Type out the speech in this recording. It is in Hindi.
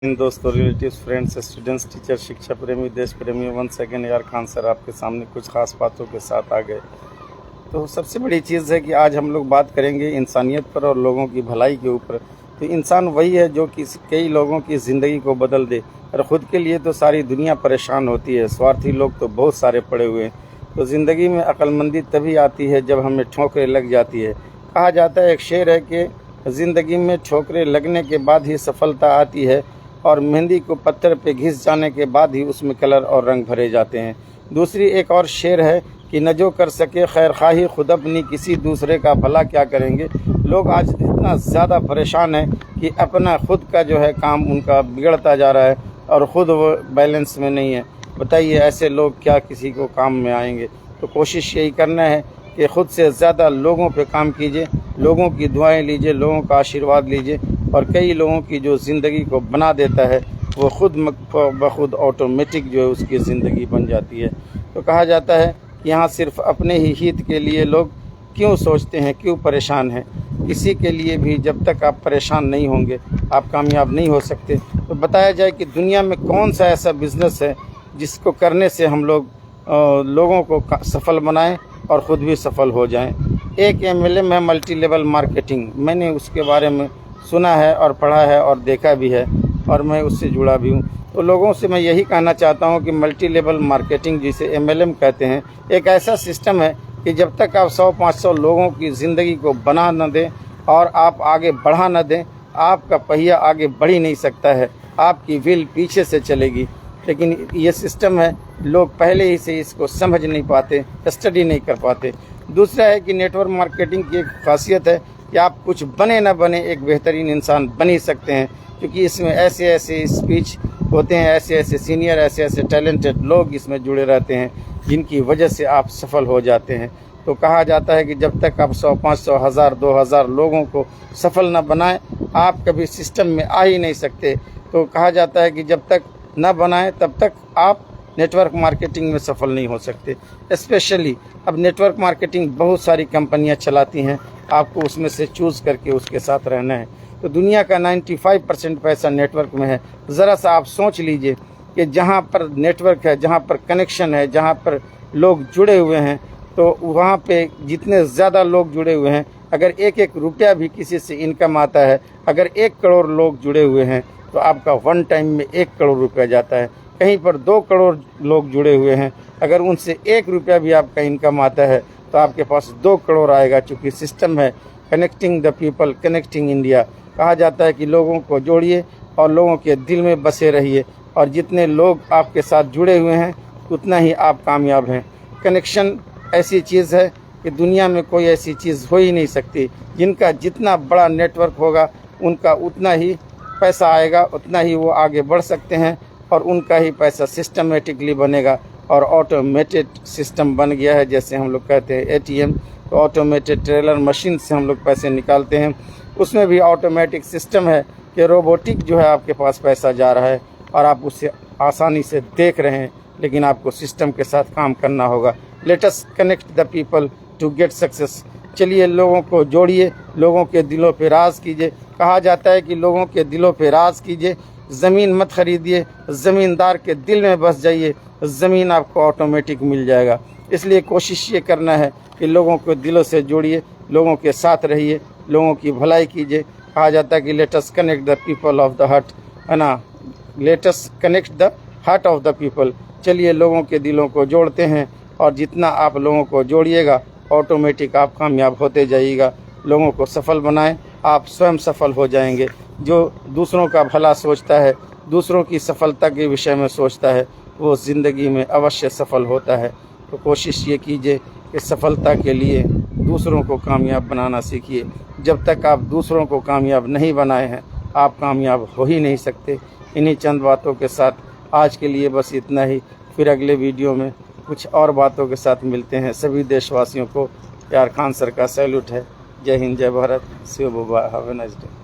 इन दोस्तों, रिलेटिव्स, फ्रेंड्स, स्टूडेंट्स, टीचर, शिक्षा प्रेमी, देश प्रेमी, वन सेकेंड यार खान सर आपके सामने कुछ खास बातों के साथ आ गए। तो सबसे बड़ी चीज़ है कि आज हम लोग बात करेंगे इंसानियत पर और लोगों की भलाई के ऊपर। तो इंसान वही है जो कि कई लोगों की ज़िंदगी को बदल दे, और ख़ुद के लिए तो सारी दुनिया परेशान होती है। स्वार्थी लोग तो बहुत सारे पड़े हुए हैं। तो ज़िंदगी में अक्लमंदी तभी आती है जब हमें ठोकरें लग जाती है। कहा जाता है, एक शेर है कि ज़िंदगी में ठोकरें लगने के बाद ही सफलता आती है, और मेहंदी को पत्थर पे घिस जाने के बाद ही उसमें कलर और रंग भरे जाते हैं। दूसरी एक और शेर है कि न जो कर सके खैर खाही खुद अपनी, किसी दूसरे का भला क्या करेंगे। लोग आज इतना ज़्यादा परेशान हैं कि अपना खुद का जो है काम उनका बिगड़ता जा रहा है और ख़ुद वो बैलेंस में नहीं है। बताइए, ऐसे लोग क्या किसी को काम में आएंगे। तो कोशिश यही करना है कि ख़ुद से ज़्यादा लोगों पे काम कीजिए, लोगों की दुआएं लीजिए, लोगों का आशीर्वाद लीजिए, और कई लोगों की जो ज़िंदगी को बना देता है वो खुद ब खुद ऑटोमेटिक जो है उसकी ज़िंदगी बन जाती है। तो कहा जाता है कि यहाँ सिर्फ अपने ही हित के लिए लोग क्यों सोचते हैं, क्यों परेशान हैं। किसी के लिए भी जब तक आप परेशान नहीं होंगे आप कामयाब नहीं हो सकते। तो बताया जाए कि दुनिया में कौन सा ऐसा बिज़नेस है जिसको करने से हम लोग लोगों को सफल बनाएं और ख़ुद भी सफल हो जाएं। एक MLM है, मल्टी लेवल मार्केटिंग। मैंने उसके बारे में सुना है और पढ़ा है और देखा भी है, और मैं उससे जुड़ा भी हूँ। तो लोगों से मैं यही कहना चाहता हूँ कि मल्टी लेवल मार्केटिंग, जिसे MLM कहते हैं, एक ऐसा सिस्टम है कि जब तक आप 100-500 लोगों की ज़िंदगी को बना न दें और आप आगे बढ़ा न दें, आपका पहिया आगे बढ़ ही नहीं सकता है। आपकी व्हील पीछे से चलेगी। लेकिन ये सिस्टम है, लोग पहले ही से इसको समझ नहीं पाते, स्टडी नहीं कर पाते। दूसरा है कि नेटवर्क मार्केटिंग की एक खासियत है कि आप कुछ बने ना बने एक बेहतरीन इंसान बन ही सकते हैं, क्योंकि इसमें ऐसे ऐसे स्पीच होते हैं, ऐसे ऐसे सीनियर, ऐसे ऐसे टैलेंटेड लोग इसमें जुड़े रहते हैं जिनकी वजह से आप सफल हो जाते हैं। तो कहा जाता है कि जब तक आप 100-500, 1000, 2000 लोगों को सफल न बनाएं, आप कभी सिस्टम में आ ही नहीं सकते। तो कहा जाता है कि जब तक न बनाएं तब तक आप नेटवर्क मार्केटिंग में सफल नहीं हो सकते। स्पेशली अब नेटवर्क मार्केटिंग बहुत सारी कंपनियां चलाती हैं, आपको उसमें से चूज़ करके उसके साथ रहना है। तो दुनिया का 95% पैसा नेटवर्क में है। ज़रा सा आप सोच लीजिए कि जहाँ पर नेटवर्क है, जहाँ पर कनेक्शन है, जहाँ पर लोग जुड़े हुए हैं, तो वहाँ पे जितने ज़्यादा लोग जुड़े हुए हैं, अगर एक एक रुपया भी किसी से इनकम आता है, अगर 1 करोड़ लोग जुड़े हुए हैं तो आपका वन टाइम में 1 करोड़ रुपया जाता है। कहीं पर 2 करोड़ लोग जुड़े हुए हैं, अगर उनसे 1 रुपया भी आपका इनकम आता है तो आपके पास 2 करोड़ आएगा। चूँकि सिस्टम है connecting the people, connecting India. कहा जाता है कि लोगों को जोड़िए और लोगों के दिल में बसे रहिए, और जितने लोग आपके साथ जुड़े हुए हैं उतना ही आप कामयाब हैं। कनेक्शन ऐसी चीज़ है कि दुनिया में कोई ऐसी चीज़ हो ही नहीं सकती। जिनका जितना बड़ा नेटवर्क होगा उनका उतना ही पैसा आएगा, उतना ही वो आगे बढ़ सकते हैं, और उनका ही पैसा सिस्टमेटिकली बनेगा। और ऑटोमेटेड सिस्टम बन गया है, जैसे हम लोग कहते हैं ATM। तो ऑटोमेटेड टेलर मशीन से हम लोग पैसे निकालते हैं, उसमें भी ऑटोमेटिक सिस्टम है कि रोबोटिक जो है आपके पास पैसा जा रहा है और आप उसे आसानी से देख रहे हैं, लेकिन आपको सिस्टम के साथ काम करना होगा। Let us connect the people to get success. चलिए लोगों को जोड़िए, लोगों के दिलों पे राज कीजिए। कहा जाता है कि लोगों के दिलों पे राज कीजिए, ज़मीन मत खरीदिए, ज़मींदार के दिल में बस जाइए, ज़मीन आपको ऑटोमेटिक मिल जाएगा। इसलिए कोशिश ये करना है कि लोगों को दिलों से जोड़िए, लोगों के साथ रहिए, लोगों की भलाई कीजिए। कहा जाता है कि late us connect the people of the heart, है ना, late us connect the heart of the people. चलिए लोगों के दिलों को जोड़ते हैं, और जितना आप लोगों को जोड़िएगा ऑटोमेटिक आप कामयाब होते जाइएगा। लोगों को सफल बनाएं, आप स्वयं सफल हो जाएंगे। जो दूसरों का भला सोचता है, दूसरों की सफलता के विषय में सोचता है, वो ज़िंदगी में अवश्य सफल होता है। तो कोशिश ये कीजिए कि सफलता के लिए दूसरों को कामयाब बनाना सीखिए। जब तक आप दूसरों को कामयाब नहीं बनाए हैं आप कामयाब हो ही नहीं सकते। इन्हीं चंद बातों के साथ आज के लिए बस इतना ही। फिर अगले वीडियो में कुछ और बातों के साथ मिलते हैं। सभी देशवासियों को यार खान सर का सैल्यूट है। जय हिंद, जय भारत, शिव बाबा, हैव अ नाइस डे।